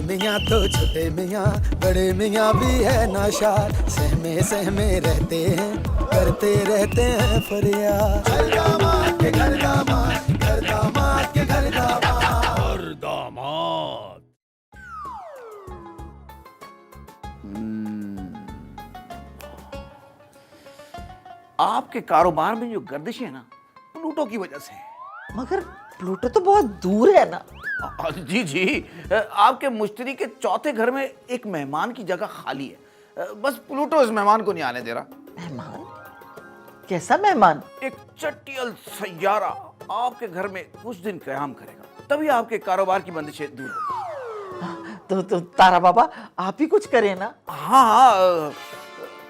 मियाँ तो छोटे मियाँ, बड़े मियाँ भी है नाशाद, सहमे सहमे रहते हैं, करते रहते हैं फरियाद। घर दामाद के घर दामाद, घर दामाद के घर दामाद। और दामाद। आपके कारोबार में जो गर्दिश है ना, प्लूटो की वजह से है। मगर प्लूटो तो बहुत दूर है ना। जी जी, आपके मुश्तरी के चौथे घर में एक मेहमान की जगह खाली है, बस प्लूटो इस मेहमान को नहीं आने दे रहा। मेहमान? कैसा मेहमान? एक चटियल सैयारा आपके घर में कुछ दिन क़याम करेगा, तभी आपके कारोबार की बंदिशें दूर होगी। तो तारा बाबा आप ही कुछ करें ना। हाँ हाँ,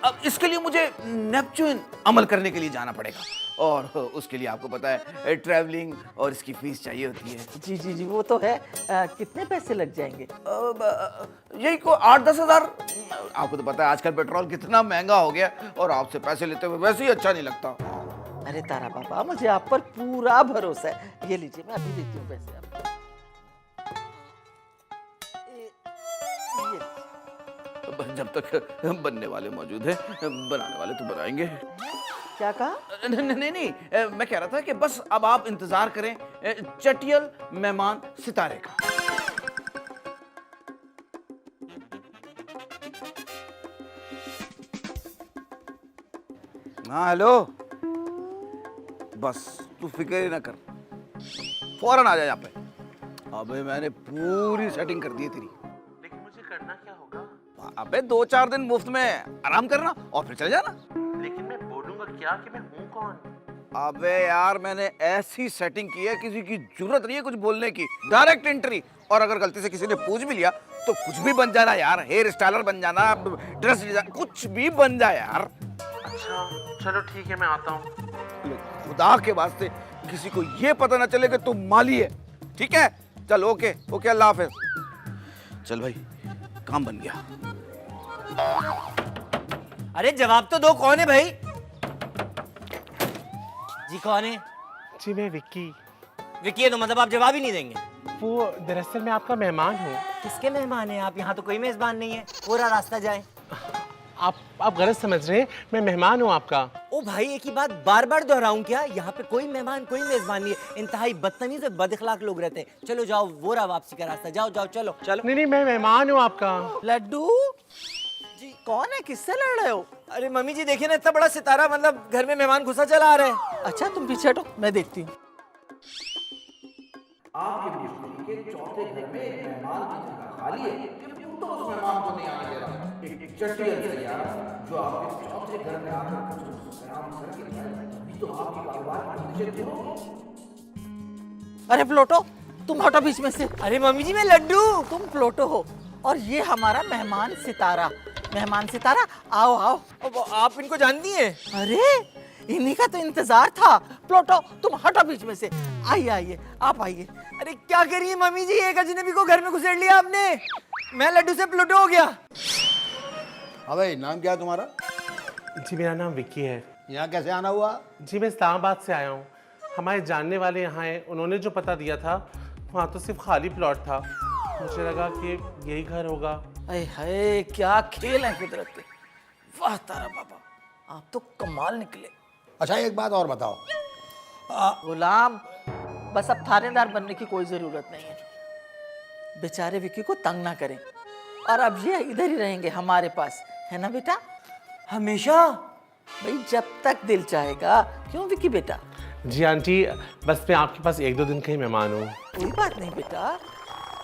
अब इसके लिए मुझे नेपच्यून अमल करने के लिए जाना पड़ेगा, और उसके लिए आपको पता है ट्रैवलिंग और इसकी फीस चाहिए होती है। जी जी जी, वो तो है। कितने पैसे लग जाएंगे? यही को 8-10 हज़ार। आपको तो पता है आजकल पेट्रोल कितना महंगा हो गया, और आपसे पैसे लेते हुए वैसे ही अच्छा नहीं लगता। अरे तारा बाबा, मुझे आप पर पूरा भरोसा है। ये लीजिए, मैं अभी देती हूँ पैसे आपको। जब तक बनने वाले मौजूद हैं, बनाने वाले तो बनाएंगे। क्या कहा? नहीं, मैं कह रहा था कि बस अब आप इंतजार करें चटियल मेहमान सितारे का। हाँ हेलो, बस तू फिक्र ही ना कर, फौरन आ जा यहाँ पे। अबे मैंने पूरी सेटिंग कर दी है तेरी। लेकिन मुझे करना क्या होगा? अबे 2-4 दिन मुफ्त में आराम करना और फिर चले जाना। लेकिन मैं बोलूंगा क्या कि मैं हूँ कौन? अबे यार, मैंने ऐसी सेटिंग की है, किसी की जरूरत नहीं है कुछ बोलने की, डायरेक्ट एंट्री। और अगर गलती से किसी ने पूछ भी लिया तो कुछ भी बन जाना यार, हेयर स्टाइलर बन जाना, ड्रेस डिजाइन, कुछ भी बन जाए यार। अच्छा चलो ठीक है, मैं आता हूँ। खुदा के वास्ते किसी को ये पता ना चले कि तू माली है, ठीक है? चल ओके ओके, अल्लाह हाफिज। चल भाई, काम बन गया। अरे जवाब तो दो, कौन है भाई? जी कौन है? जी मैं विक्की। विकी है तो मतलब आप जवाब ही नहीं देंगे? वो दरअसल मैं आपका मेहमान हूँ। किसके मेहमान हैं आप? यहाँ तो कोई मेजबान नहीं है, पूरा रास्ता जाए। आप गलत समझ रहे हैं, मैं मेहमान हूँ आपका। ओ भाई, एक ही बात बार बार दोहराऊं क्या? यहाँ पे कोई मेहमान कोई मेजबान नहीं है, इंतहाई बदतमीज और बदअखलाक लोग रहते हैं। चलो जाओ, वो रहा वापसी का रास्ता, जाओ जाओ चलो चलो। नहीं मैं मेहमान हूँ आपका। लड्डू जी, कौन है? किससे लड़ रहे हो? अरे मम्मी जी देखिए ना, इतना बड़ा सितारा, मतलब घर में मेहमान घुसा चला आ रहा है। अच्छा तुम पीछे हटो, मैं देखती हूँ। आपके मुश्तरी के चौथे घर में एक मेहमान की जगह खाली है, कि तो उस मेहमान को नहीं आने दे रहा। एक चटियल सैयारा जो आपके चौथे घर में आकर कुछ काम करके जाए, तभी तो आपके कारोबार की बंदिशें दूर होंगी। अरे प्लोटो, तुम हटो बीच में से। अरे मम्मी जी, मैं लड्डू। तुम प्लोटो हो और ये हमारा मेहमान सितारा। मेहमान सितारा, आओ आओ। अब आप इनको जानती हैं? अरे इन्हीं का तो इंतजार था। प्लोटो तुम हटो बीच में से। आइए आइए, आप आइए। अरे क्या करिए मम्मी जी, एक अजनबी को घर में घुसेड़ लिया आपने। मैं लड्डू से प्लूटो हो गया। अबे नाम क्या है तुम्हारा? जी मेरा नाम विक्की है। यहाँ कैसे आना हुआ? जी मैं इस्लामाबाद से आया हूँ। हमारे जानने वाले यहाँ हैं, उन्होंने जो पता दिया था वहाँ तो सिर्फ खाली प्लॉट था। मुझे लगा कि यही घर होगा। अरे हाय, क्या खेल है कुदरत के। वाह तारा बाबा, आप तो कमाल निकले। अच्छा एक बात और बताओ, गुलाम, बस अब थानेदार बनने की कोई जरूरत नहीं है। बेचारे विक्की को तंग ना करें, और अब ये इधर ही रहेंगे हमारे पास, है ना बेटा? हमेशा? भाई जब तक दिल चाहेगा। क्यों विक्की बेटा? जी आंटी, बस मैं आपके पास 1-2 दिन का ही मेहमान हूँ। कोई बात नहीं बेटा।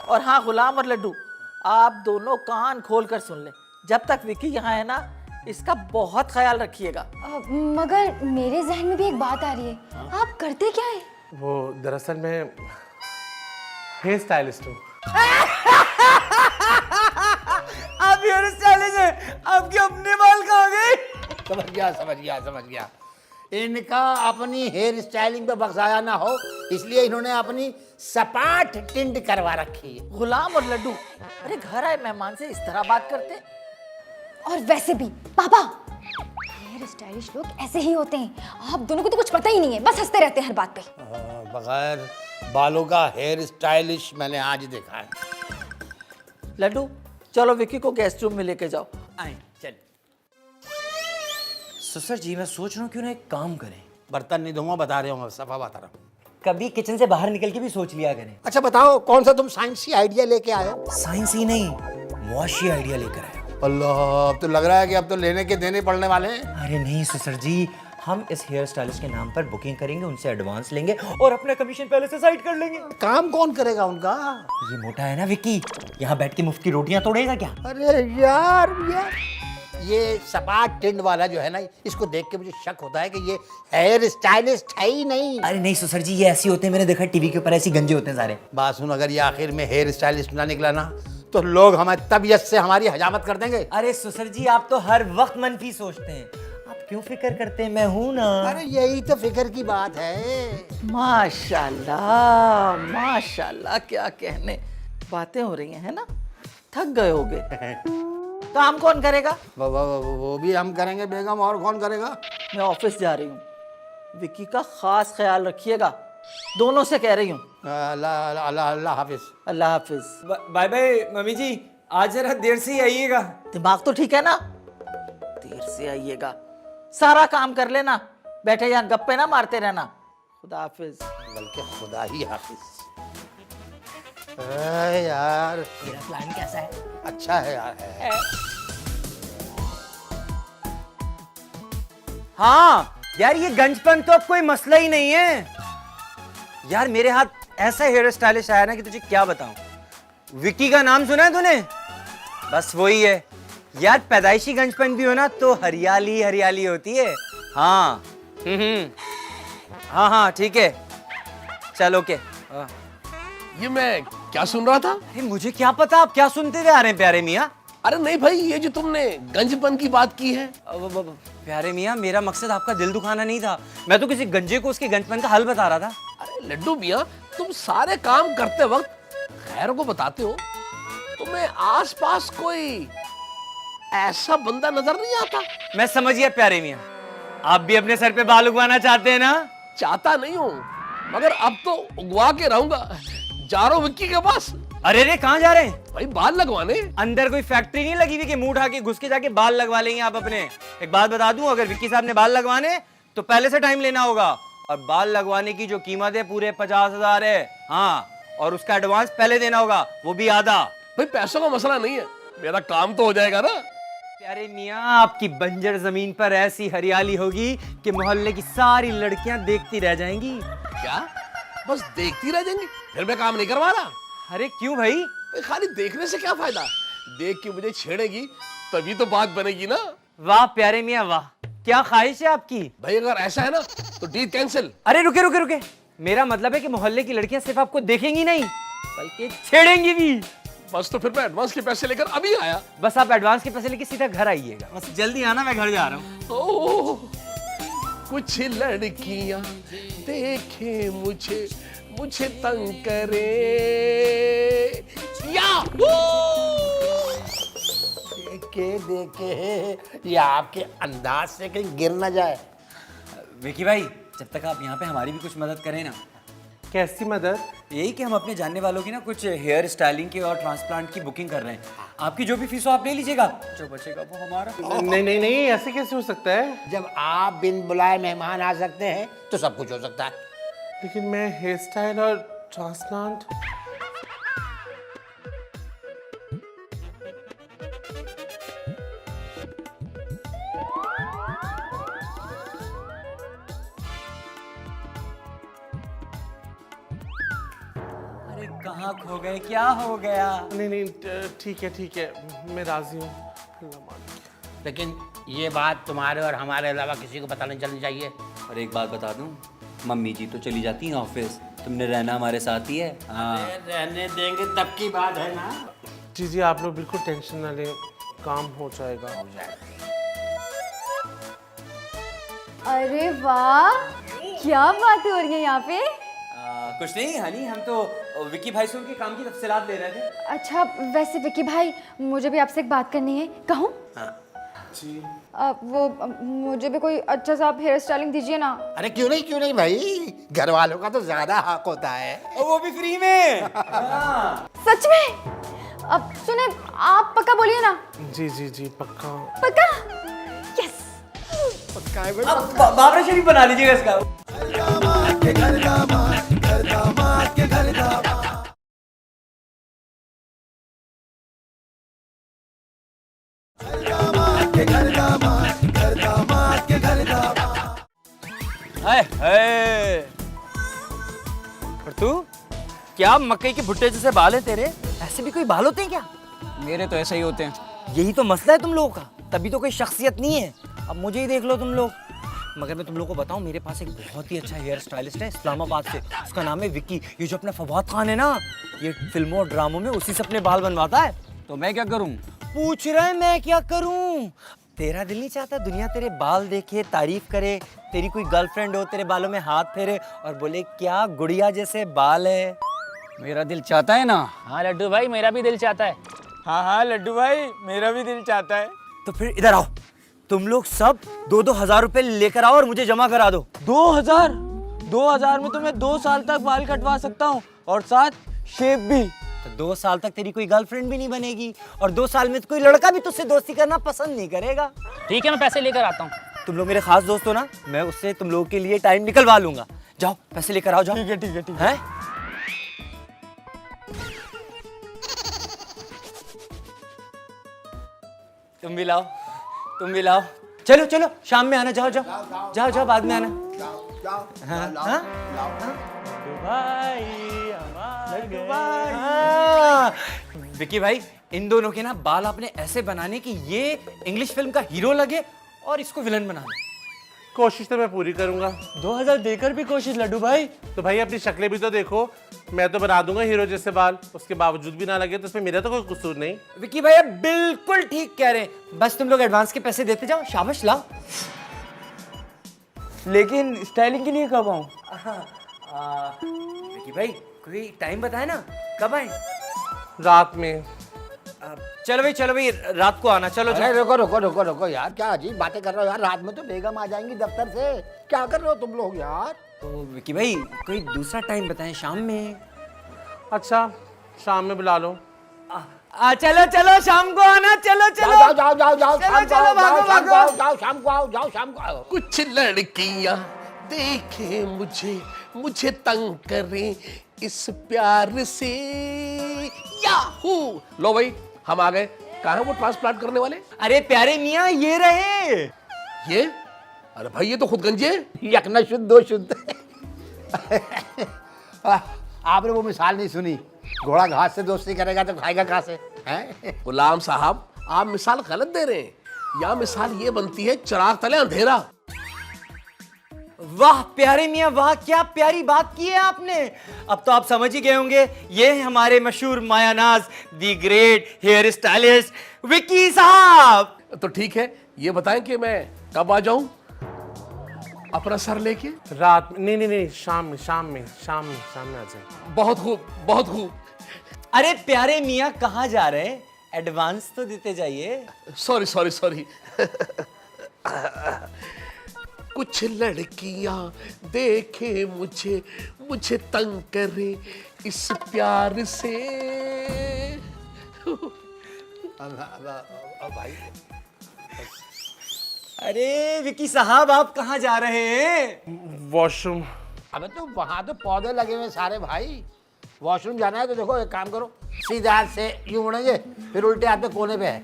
और हाँ गुलाम और लड्डू, आप दोनों कान खोल कर सुन लें, जब तक विक्की यहाँ है ना, इसका बहुत ख्याल रखिएगा। मगर मेरे जहन में भी एक बात आ रही है, आप करते क्या है? वो दरअसल मैं हेयर स्टाइलिस्ट हूँ। आप हेयर स्टाइलिस्ट हैं? आपके अपने बाल कहाँ गए? समझ गया। इनका अपनी हेयर स्टाइलिंग पे बख्शाया ना हो, इसलिए इन्होंने अपनी सपाट टिंड करवा रखी है। गुलाम और लड्डू, अरे घर आए मेहमान से इस तरह बात करते? और वैसे भी पापा, हेयर स्टाइलिश लोग ऐसे ही होते हैं। आप दोनों को तो कुछ पता ही नहीं है, बस हंसते रहते हैं हर बात पे। बगैर बालों का हेयर स्टाइलिश मैंने आज देखा है। लड्डू चलो विक्की को गेस्ट रूम में लेके जाओ। आए चल। ससुर जी मैं सोच रहा हूँ क्यों ना एक काम करें, बर्तन नहीं धोऊंगा, बता रहे हो, सफा बता रहा हूँ। कभी किचन से बाहर निकल के भी सोच लिया करें। अच्छा बताओ, कौन सा तुम साइंसी आइडिया लेके आए हो? साइंस ही नहीं, मुआशी आइडिया लेकर आए। अल्लाह, अब तो लग रहा है कि अब तो लेने के देने पड़ने वाले हैं। अरे नहीं ससुर जी, हम इस हेयर स्टाइलिस्ट के नाम पर बुकिंग करेंगे, उनसे एडवांस लेंगे और अपना कमीशन पहले से साइड कर लेंगे। काम कौन करेगा उनका? ये मोटा है ना विक्की, यहाँ बैठ के मुफ्त की रोटियां तोड़ेगा क्या? अरे यार ये सपाट टिंड वाला जो है ना, इसको देख के मुझे शक होता है कि ये हेयर स्टाइलिस्ट है ही नहीं। अरे नहीं ससुर जी, ये ऐसे होते हैं, मैंने देखा टीवी के ऊपर ऐसे गंजे होते हैं सारे। बात सुन, अगर ये आखिर में हेयर स्टाइलिस्ट ना निकला ना, तो लोग हमारी तबीयत से हमारी हजामत कर देंगे। अरे ससुर जी, आप तो हर वक्त मनफी सोचते हैं, आप क्यों फिक्र करते हैं, मैं हूं ना। अरे यही तो फिक्र की बात है। माशाल्लाह माशाल्लाह, क्या कहने, बातें हो रही हैं, है ना? थक गए होगे। काम कौन करेगा? वो भी हम करेंगे बेगम, और कौन करेगा? मैं ऑफिस जा रही हूँ, विक्की का खास ख्याल रखिएगा, दोनों से कह रही हूँ। अल्लाह अल्लाह अल्लाह हाफिज। अल्लाह हाफिज। बाय बाय मम्मी जी, आज जरा देर से ही आइएगा। दिमाग तो ठीक है ना? देर से आइएगा, सारा काम कर लेना, बैठे यहाँ गप्पे ना मारते रहना। खुदा हाफिज। बल्कि खुदा ही हाफिज। यार मेरा प्लान कैसा है? अच्छा है यार। हाँ यार, ये गंजपन तो अब कोई मसला ही नहीं है यार। मेरे हाथ ऐसा हेयर स्टाइलिश आया ना कि तुझे क्या बताऊं। विक्की का नाम सुना है तूने? बस वही है यार। पैदाइशी गंजपन भी हो ना तो हरियाली हरियाली होती है। हाँ हाँ ठीक है, चल ओके। ये मैं क्या सुन रहा था? अरे मुझे क्या पता आप क्या सुनते हुए आ रहे हैं प्यारे मियाँ। अरे नहीं भाई, ये जो तुमने गंजपन की बात की है। प्यारे मियाँ, मेरा मकसद आपका दिल दुखाना नहीं था, मैं तो किसी गंजे को उसके गंजपन का हल बता रहा था। अरे लड्डू मियाँ, तुम सारे काम करते वक्त खैर को बताते हो, तुम्हें आसपास कोई ऐसा बंदा नजर नहीं आता? मैं समझ गया प्यारे मियाँ, आप भी अपने सर पे बाल उगवाना चाहते हैं ना? चाहता नहीं हूँ, मगर अब तो उगवा के रहूंगा। जा रहा हूँ विक्की के पास। अरे रे कहाँ जा रहे हैं? भाई बाल लगवाने। अंदर कोई फैक्ट्री नहीं लगी हुई कि मुंह उठा के घुस के जाके बाल लगवा लेंगे आप अपने। एक बात बता दूं, अगर विक्की साहब ने बाल लगवाने तो पहले से टाइम लेना होगा, और बाल लगवाने की जो कीमत है पूरे 50,000 है। हाँ, और उसका एडवांस पहले देना होगा, वो भी आधा। भाई पैसों का मसला नहीं है, मेरा काम तो हो जाएगा ना। प्यारे मियाँ, आपकी बंजर जमीन पर ऐसी हरियाली होगी कि मोहल्ले की सारी लड़कियां देखती रह जाएंगी। क्या बस देखती रह जाएंगी? फिर मैं काम नहीं करवा रहा। अरे क्यों भाई? भाई खाली देखने से क्या फायदा? देख के मुझे छेड़ेगी तभी तो बात बनेगी ना। वाह प्यारे मियाँ वाह, क्या ख्वाहिश है आपकी। भाई अगर ऐसा है ना तो डील कैंसिल। अरे रुके रुके रुके, मेरा मतलब है कि मोहल्ले की लड़कियां सिर्फ आपको देखेंगी नहीं बल्कि छेड़ेंगी भी। बस तो फिर मैं एडवांस के पैसे लेकर अभी आया। बस आप एडवांस के पैसे लेके सीधा घर आइएगा, बस जल्दी आना, मैं घर जा रहा हूँ। ओह, कुछ लड़कियां देखे मुझे, मुझे तंग करे या देखे ये आपके अंदाज से कहीं गिर ना जाए। विकी भाई, जब तक आप यहाँ पे हमारी भी कुछ मदद करें ना। कैसी मदद? यही कि हम अपने जानने वालों की ना कुछ हेयर स्टाइलिंग की और ट्रांसप्लांट की बुकिंग कर रहे हैं। आपकी जो भी फीस हो आप ले लीजिएगा, जो बचेगा वो हमारा। नहीं नहीं नहीं, ऐसे कैसे हो सकता है? जब आप बिन बुलाए मेहमान आ सकते हैं तो सब कुछ हो सकता है। लेकिन मैं हेयर स्टाइल और ट्रांसप्लांट। अरे कहाँ खो गए, क्या हो गया? नहीं नहीं, ठीक है, मैं राजी हूँ। अल्लाह मालिक। लेकिन ये बात तुम्हारे और हमारे अलावा किसी को पता नहीं चलनी चाहिए। और एक बात बता दूं, मम्मी जी तो चली जाती हैं ऑफिस, तुमने रहना हमारे साथ ही है। हाँ रहने देंगे तब की बात है ना। जी आप लोग बिल्कुल टेंशन ना लें, काम हो जाएगा। अरे वाह, क्या बातें हो रही है यहाँ पे। कुछ नहीं हनी, हम तो विक्की भाई से उनके काम की तफसीलात ले रहे थे। अच्छा, वैसे विक्की भाई, मुझे भी आपसे एक बात करनी है, कहूँ? जी मुझे भी कोई अच्छा सा आप हेयर स्टाइलिंग दीजिए ना। अरे क्यों नहीं भाई, घर वालों का तो ज्यादा हक होता है। और वो भी फ्री में। सच में? अब सुने, आप पक्का बोलिए ना। जी जी जी पक्का। पक्का? यस। अब बाबरा शरीफ बना लीजिएगा इसका। दामाद के घर दामाद, घर दामाद के घर दामाद। दामाद के घर दामाद, घर दामाद के घर दामाद। हाय हाय। और तू क्या मकई के भुट्टे जैसे बाल है तेरे? ऐसे भी कोई बाल होते हैं क्या? मेरे तो ऐसे ही होते हैं। यही तो मसला है तुम लोगों का, तभी तो कोई शख्सियत नहीं है। अब मुझे ही देख लो तुम लोग। मगर मैं तुम लोगों को बताऊं, मेरे पास एक बहुत ही अच्छा हेयर स्टाइलिस्ट है इस्लामाबाद से। उसका नाम है विक्की। ये जो अपना फवाद खान है ना, ये फिल्मों और ड्रामों में उसी से अपने बाल बनवाता है। तो मैं क्या करूं? पूछ रहा है मैं क्या करूं? तेरा दिल नहीं चाहता दुनिया तेरे बाल देखे, तारीफ करे, तेरी कोई गर्लफ्रेंड हो, तेरे बालों में हाथ फेरे और बोले क्या गुड़िया जैसे बाल है? मेरा दिल चाहता है ना। हाँ लड्डू भाई, मेरा भी दिल चाहता है। हाँ हाँ लड्डू भाई, मेरा भी दिल चाहता है। तो फिर इधर आओ, तुम लोग सब 2-2 हज़ार रुपए लेकर आओ और मुझे जमा करा दो। 2000? 2000 में तो मैं 2 साल तक बाल कटवा सकता हूँ और साथ शेप भी। तो 2 साल तक तेरी कोई गर्लफ्रेंड भी नहीं बनेगी और 2 साल में तो कोई लड़का भी तुझसे दोस्ती करना पसंद नहीं करेगा। ठीक है, मैं पैसे लेकर आता हूँ। तुम लोग मेरे खास दोस्त हो ना, मैं उससे तुम लोगों के लिए टाइम निकलवा लूंगा। जाओ पैसे लेकर आओ, जाओ। ठीक है ठीक है ठीक है। तुम भी लाओ, तुम भी लाओ। चलो चलो शाम में आना, जाओ जाओ जाओ जाओ, बाद में आना। हाँ, हाँ? हाँ। विकी भाई, इन दोनों के ना बाल आपने ऐसे बनाने कि ये इंग्लिश फिल्म का हीरो लगे और इसको विलन बनाना। कोशिश तो मैं पूरी करूंगा। 2000 देकर भी कोशिश लड्डू भाई। तो भाई अपनी शक्लें भी तो देखो, मैं तो बना दूंगा हीरो जैसे बाल, उसके बावजूद भी ना लगे तो इसमें मेरा तो कोई कसूर नहीं। विकी भाई आप बिल्कुल ठीक कह रहे हैं, बस तुम लोग एडवांस के पैसे देते जाओ। शाबाश लाओ। लेकिन स्टाइलिंग के लिए कब आऊँ? विकी भाई कोई टाइम बताए ना, कब आए? रात में। चलो भाई रात को आना। चलो अरे रुको रुको रुको रुको यार, क्या अजीब बातें कर रहे हो यार। रात में तो बेगम आ जाएंगी दफ्तर से। क्या कर रहे हो तुम लोग यार? तो विकी भाई कोई दूसरा टाइम बताएं, शाम में। अच्छा शाम में बुला लो। चलो चलो शाम को आना। चलो चलो जाओ जाओ जाओ जाओ, चलो, शाम को चलो, आओ, भागो, जाओ, शाम को भागो। आओ, जाओ शाम को आओ, जाओ शाम को आओ। कुछ लड़कियां देखे मुझे तंग करें इस प्यार से। याहू! लो भाई, हम आ गए। कहाँ है वो ट्रांसप्लांट करने वाले? अरे प्यारे मियाँ ये रहे। ये? अरे भाई ये तो खुद गंजे। एक न शुद्ध दो शुद्ध। आपने वो मिसाल नहीं सुनी, घोड़ा घास से दोस्ती करेगा तो खाएगा कहाँ से? हैं? गुलाम साहब, आप मिसाल गलत दे रहे हैं। यहाँ मिसाल ये बनती है चिराग तले अंधेरा। वाह प्यारे मियाँ वाह, क्या प्यारी बात की है आपने। अब तो आप समझ ही गए होंगे, ये है हमारे मशहूर मायानाज the great hair stylist Vicky साहब। तो ठीक है, ये बताएं कि मैं कब आ जाऊं अपना सर लेके? रात में नहीं, शाम में आ जाए। बहुत खूब बहुत खूब। अरे प्यारे मियाँ कहाँ जा रहे हैं? एडवांस तो देते जाइए। सॉरी। कुछ लड़कियां देखे मुझे तंग करे इस प्यार से। अरे विकी साहब आप कहाँ जा रहे हैं? वॉशरूम। अबे तो वहां तो पौधे लगे हुए सारे भाई। वॉशरूम जाना है तो देखो एक काम करो, सीधे हाथ से यूं मुड़ेंगे, फिर उल्टे हाथ पे कोने पे है।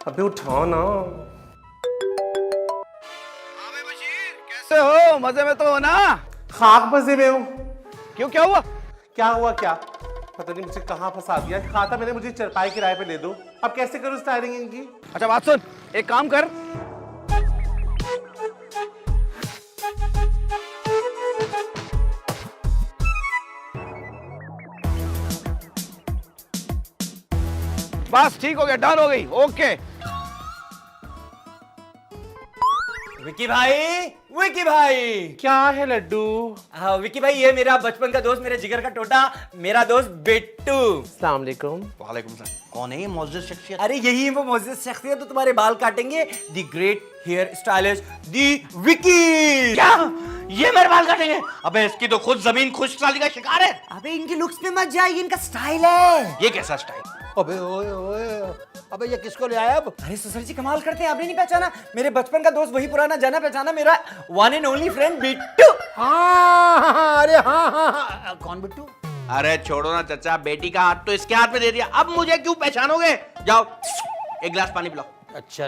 अबे उठाओ ना। कैसे हो? मजे में तो हो ना? खाक मजे में हूँ। क्यों, क्या हुआ? क्या पता नहीं मुझे कहाँ फंसा दिया। कहा था मैंने मुझे चरपाई किराए पे दे दो, अब कैसे करूँ स्टाइलिंग इनकी? अच्छा बात सुन, एक काम कर, बस ठीक हो गया, डन हो गई, ओके। विकी भाई विकी भाई। क्या है लड्डू? हाँ विकी भाई, ये मेरा बचपन का दोस्त, मेरे जिगर का टोटा, मेरा दोस्त बिट्टू। अस्सलाम वालेकुम। वालेकुम सलाम। कौन है ये मौजूद शख्सियत? अरे यही वो मौजूद शख्सियत तो तुम्हारे बाल काटेंगे, the great hair stylist the Vicky. क्या ये मेरे बाल काटेंगे? अबे इसकी तो खुद जमीन खुशहाली का शिकार है। अबे इनके लुक्स पे मत जाइए, इनका स्टाइल है। ये कैसा स्टाइल? अबे ओए ओए, अबे ये किसको ले आया अब? अरे ससुर जी कमाल करते हैं, आपने नहीं पहचाना? मेरे बचपन का दोस्त, वही पुराना जाना पहचाना, मेरा one and only friend Bittu. हाँ, अरे हाँ, कौन बिट्टू? अरे छोड़ो ना चाचा, बेटी का हाथ तो इसके हाथ में दे दिया, अब मुझे क्यों पहचानोगे? जाओ एक गिलास पानी पिलाओ। अच्छा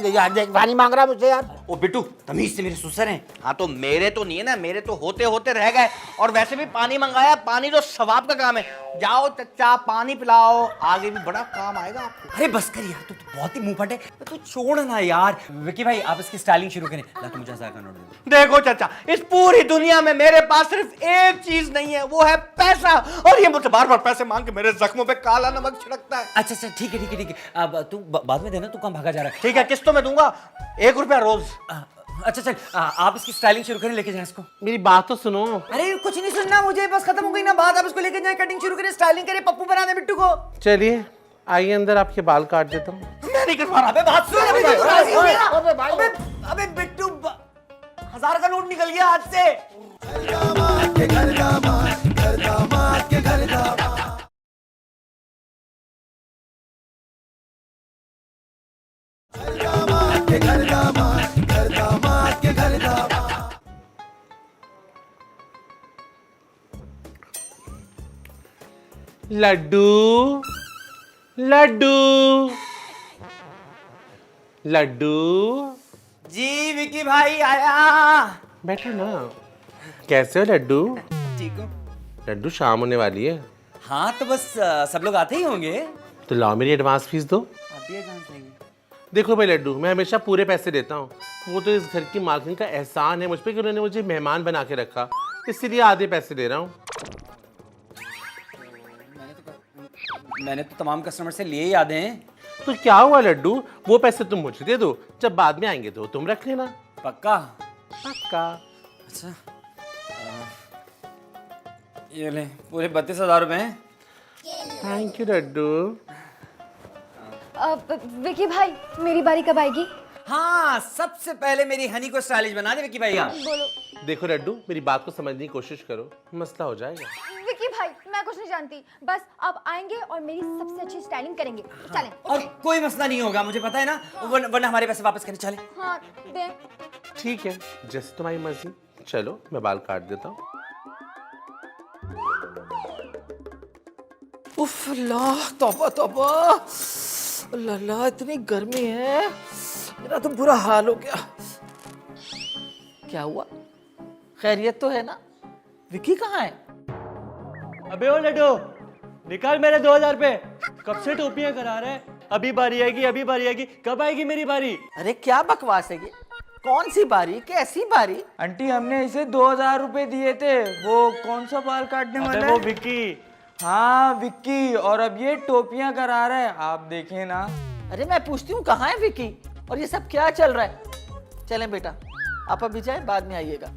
यार, देख पानी मांग रहा है मुझसे यार। ओ बिट्टू, तमीज से मेरे ससुर हैं। हाँ तो मेरे तो नहीं है ना, मेरे तो होते होते रह गए। और वैसे भी पानी मंगाया, पानी तो सवाब का काम है। जाओ चचा पानी पिलाओ, आगे भी बड़ा काम आएगा आपको। अरे बस कर यार, तू तो बहुत ही मुंह फटे, तू छोड़ ना यार। विकी भाई आप इसकी स्टाइलिंग शुरू करें। ला तू मुझे का नोट दे। देखो चाचा, इस पूरी दुनिया में मेरे पास सिर्फ एक चीज नहीं है, वो है पैसा। और ये मुझसे बार बार पैसे मांग के मेरे जख्मों पे काला नमक छिड़कता है। अच्छा अच्छा ठीक है ठीक है ठीक है, अब तू बाद में देना, तू कहाँ भागा जा रहा है? ठीक है, किस्तों में दूंगा, 1 रुपया रोज। अच्छा चल, आप इसकी स्टाइलिंग शुरू करें, लेके जाएं इसको। मेरी बात तो सुनो। अरे कुछ नहीं सुनना मुझे, बस खत्म हो गई ना बात। आप इसको लेके जाएं, कटिंग शुरू करें, स्टाइलिंग करें, पप्पू बना दे बिट्टू को। चलिए आइए अंदर, आपके बाल काट देता हूँ। मैं नहीं कटवा रहा। अबे बात सुन, अबे ओए, राजी हो ओए, गया। ओए, भाई। अबे अबे बिट्टू, 1000 का नोट निकल गया हाथ से। दामाद के घर दामाद, घर दामाद के घर दामाद। दामाद के घर दामाद, घर दामाद के घर दामाद। लड्डू लड्डू लड्डू। जी विकी भाई आया। बैठो ना। कैसे हो लड्डू? ठीक हो? लड्डू शाम होने वाली है, हाँ तो बस सब लोग आते ही होंगे। तो लाओ मेरी एडवांस फीस दो। आप भी एडवांस देंगे? देखो भाई लड्डू, मैं हमेशा पूरे पैसे देता हूँ। वो तो इस घर की मालकिन का एहसान है मुझ पे कि उन्होंने मुझे मेहमान बना के रखा, इसलिए आधे पैसे दे रहा हूँ। मैंने तो तमाम कस्टमर से लिए ही आधे हैं। तो क्या हुआ लड्डू, वो पैसे तुम मुझे दे दो, जब बाद में आएंगे तो तुम रख लेना। पक्का? पक्का। अच्छा ये ले, पूरे 32,000 रुपए हैं। Thank you Laddu. विकी भाई मेरी बारी कब आएगी? हाँ सबसे पहले मेरी हनी को स्टाइलिश बना दे विकी भाई। आप बोलो। देखो लड्डू, मेरी बात को समझने की कोशिश करो, मसला हो जाएगा। विकी भाई मैं कुछ नहीं जानती, बस आप आएंगे और मेरी सबसे अच्छी स्टाइलिंग करेंगे। चलें। और कोई मसला नहीं होगा, मुझे पता है ना, वरना हमारे पैसे वापस करें। चले। हाँ दें। ठीक है, जैसे तुम्हारी मर्जी। चलो मैं बाल काट देता हूँ। उफ अल्लाह, तौबा तौबा, अल्लाह अल्लाह, इतनी गर्मी है, मेरा तो बुरा हाल हो गया। क्या हुआ? खैरियत तो है ना? विकी कहाँ है? अबे ओ लड्डू, निकाल मेरे 2,000 रुपए। कब से टोपियां करा रहे हैं? अभी बारी आएगी, अभी बारी आएगी, कब आएगी मेरी बारी? अरे क्या बकवास है ये? कौन सी बारी, कैसी बारी? आंटी हमने इसे 2,000 रुपए दिए थे, वो कौन सा बाल काटने वाला है? वो विक्की। हाँ विक्की, और अब ये टोपियां करा रहा है, आप देखें ना। अरे मैं पूछती हूँ कहाँ है विकी, और ये सब क्या चल रहा है? चलें बेटा, आप अभी जाए, बाद में आइएगा।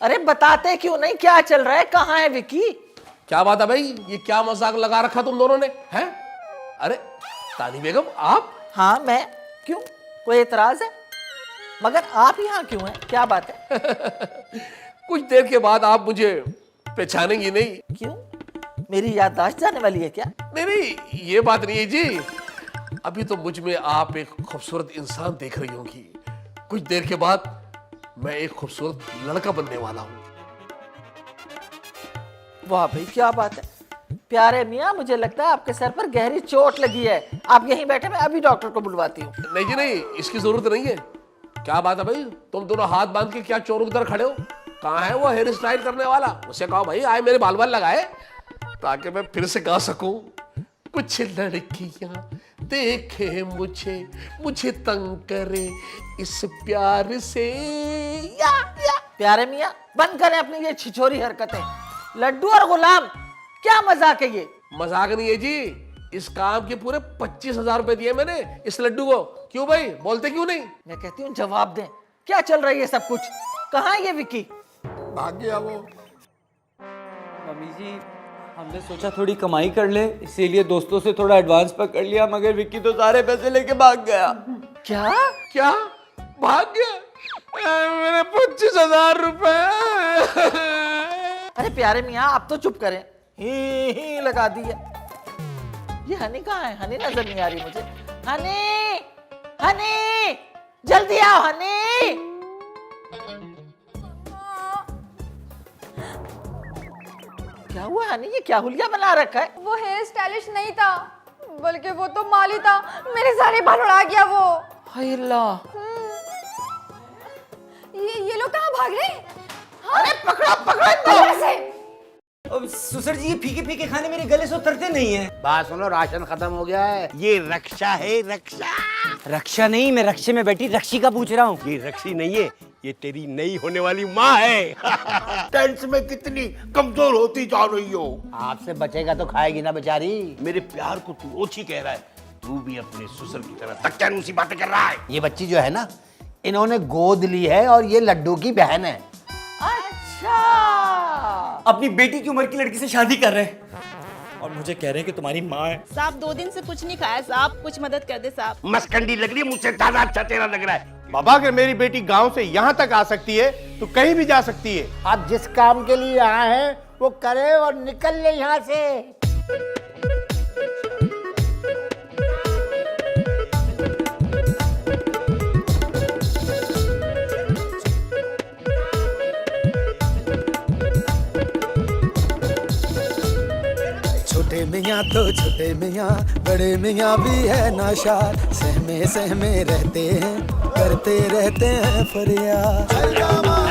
अरे बताते क्यों नहीं, क्या चल रहा है, कहाँ है विकी? क्या बात है भाई, ये क्या मजाक लगा रखा तुम दोनों ने? हैं? अरे तानी बेगम आप? हाँ मैं, क्यों, कोई एतराज है? मगर आप यहाँ क्यों हैं, क्या बात है? कुछ देर के बाद आप मुझे पहचानेंगी नहीं। क्यों, मेरी याददाश्त जाने वाली है क्या? नहीं नहीं, ये बात नहीं है जी। अभी तो मुझ में आप एक खूबसूरत इंसान देख रही होंगी, कुछ देर के बाद मैं एक खूबसूरत लड़का बनने वाला हूँ। वाह भाई क्या बात है, प्यारे मियाँ, मुझे लगता है आपके सर पर गहरी चोट लगी है। आप यहीं बैठे, मैं अभी डॉक्टर को बुलवाती हूँ। नहीं जी नहीं, इसकी जरूरत नहीं है। क्या बात है भाई, तुम दोनों हाथ बांध के क्या चोरों की तरह खड़े हो? कहाँ है वो हेयर स्टाइल करने वाला? उसे कहो भाई आए मेरे बाल बाल लगाए, ताकि मैं फिर से गा सकूं। कुछ लड़कियां देखे मुझे तंग करे इस प्यार से। या। प्यारे मियाँ बंद करें अपनी ये छिछोरी हरकतें। लड्डू और गुलाम, क्या मजाक है ये? मजाक नहीं है जी, इस काम के पूरे 25,000 रुपए दिए मैंने इस लड्डू को। क्यों भाई, बोलते क्यों नहीं? मैं कहती हूँ जवाब दें, क्या चल रहा है ये सब कुछ? कहाँ है ये विक्की? भाग गया वो। मम्मी जी, हमने सोचा थोड़ी कमाई कर ले, इसीलिए दोस्तों से थोड़ा एडवांस पकड़ लिया, मगर विक्की तो सारे पैसे लेके भाग गया। क्या? क्या भाग गया? मेरे 25,000 रुपए। अरे प्यारे मियाँ, आप तो चुप करें। ही लगा दिया। ये हनी कहाँ है? हनी नजर नहीं आ रही मुझे। हनी, हनी, जल्दी आओ हनी। क्या हुआ हनी? ये क्या हुलिया बना रखा है? वो हेयर स्टाइलिश नहीं था, बल्कि वो तो माली था। मेरे सारे बाल उड़ा गया वो। हाय अल्लाह। ये लोग कहाँ भाग रहे हैं? अरे पकड़ो पकड़ो इनको। अब सुसर जी, ये फीके फीके खाने मेरे गले से उतरते नहीं है। बात सुनो, राशन खत्म हो गया है। ये रक्षा है, रक्षा। रक्षा नहीं, मैं रक्षे में बैठी रक्षी का पूछ रहा हूँ। ये रक्षी नहीं है, ये तेरी नई होने वाली माँ है। टेंस में कितनी कमजोर होती जा रही हो। आपसे बचेगा तो खाएगी ना बेचारी। मेरे प्यार को तू ओछी कह रहा है। तू भी अपने ससुर की तरह तक्यानूसी बातें कर रहा है। ये बच्ची जो है ना, इन्होंने गोद ली है और ये लड्डू की बहन है। अच्छा, अपनी बेटी की उम्र की लड़की से शादी कर रहे हैं और मुझे कह रहे हैं कि तुम्हारी माँ है। साहब 2 दिन से कुछ नहीं खाया साहब, कुछ मदद कर दे साहब। मस्कंडी लग रही है, मुझसे ज्यादा अच्छा तेरा लग रहा है। बाबा, अगर मेरी बेटी गांव से यहाँ तक आ सकती है तो कहीं भी जा सकती है। आप जिस काम के लिए आए हैं वो करे और निकल ले यहाँ से। छोटे मियाँ तो छोटे मियाँ, बड़े मियाँ भी है नाशाद। सहमे सहमे रहते हैं, करते रहते हैं फरियाद।